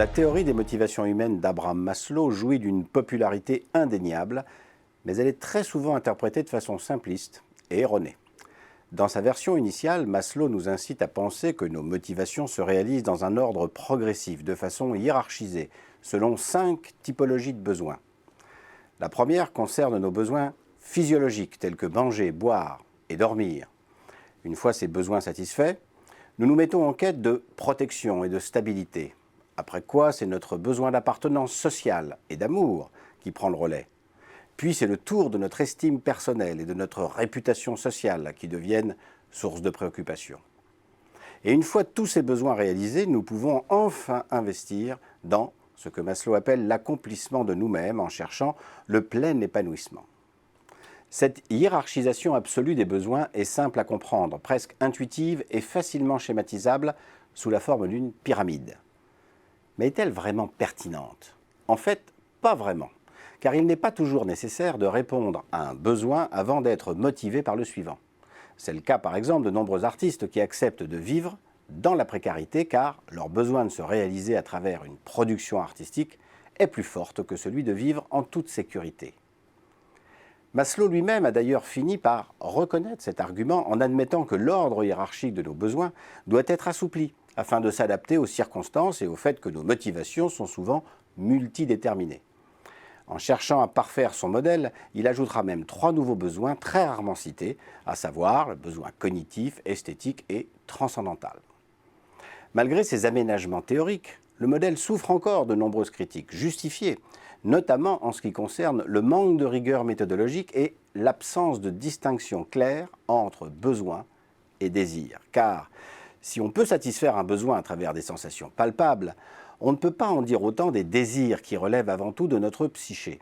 La théorie des motivations humaines d'Abraham Maslow jouit d'une popularité indéniable, mais elle est très souvent interprétée de façon simpliste et erronée. Dans sa version initiale, Maslow nous incite à penser que nos motivations se réalisent dans un ordre progressif, de façon hiérarchisée, selon 5 typologies de besoins. La première concerne nos besoins physiologiques, tels que manger, boire et dormir. Une fois ces besoins satisfaits, nous nous mettons en quête de protection et de stabilité. Après quoi, c'est notre besoin d'appartenance sociale et d'amour qui prend le relais. Puis c'est le tour de notre estime personnelle et de notre réputation sociale qui deviennent source de préoccupation. Et une fois tous ces besoins réalisés, nous pouvons enfin investir dans ce que Maslow appelle l'accomplissement de nous-mêmes en cherchant le plein épanouissement. Cette hiérarchisation absolue des besoins est simple à comprendre, presque intuitive et facilement schématisable sous la forme d'une pyramide. Mais est-elle vraiment pertinente? En fait, pas vraiment, car il n'est pas toujours nécessaire de répondre à un besoin avant d'être motivé par le suivant. C'est le cas par exemple de nombreux artistes qui acceptent de vivre dans la précarité car leur besoin de se réaliser à travers une production artistique est plus forte que celui de vivre en toute sécurité. Maslow lui-même a d'ailleurs fini par reconnaître cet argument en admettant que l'ordre hiérarchique de nos besoins doit être assoupli afin de s'adapter aux circonstances et au fait que nos motivations sont souvent multidéterminées. En cherchant à parfaire son modèle, il ajoutera même 3 nouveaux besoins très rarement cités, à savoir le besoin cognitif, esthétique et transcendantal. Malgré ces aménagements théoriques, le modèle souffre encore de nombreuses critiques, justifiées, notamment en ce qui concerne le manque de rigueur méthodologique et l'absence de distinction claire entre besoin et désir. Car si on peut satisfaire un besoin à travers des sensations palpables, on ne peut pas en dire autant des désirs qui relèvent avant tout de notre psyché.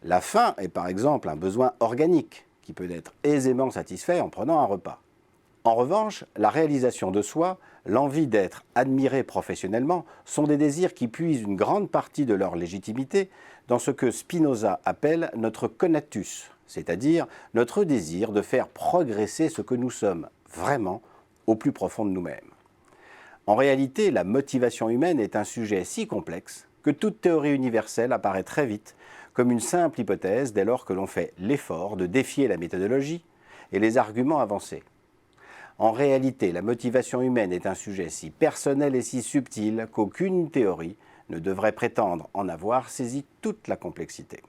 La faim est par exemple un besoin organique qui peut être aisément satisfait en prenant un repas. En revanche, la réalisation de soi, l'envie d'être admiré professionnellement sont des désirs qui puisent une grande partie de leur légitimité dans ce que Spinoza appelle notre conatus, c'est-à-dire notre désir de faire progresser ce que nous sommes vraiment au plus profond de nous-mêmes. En réalité, la motivation humaine est un sujet si complexe que toute théorie universelle apparaît très vite comme une simple hypothèse dès lors que l'on fait l'effort de défier la méthodologie et les arguments avancés. En réalité, la motivation humaine est un sujet si personnel et si subtil qu'aucune théorie ne devrait prétendre en avoir saisi toute la complexité.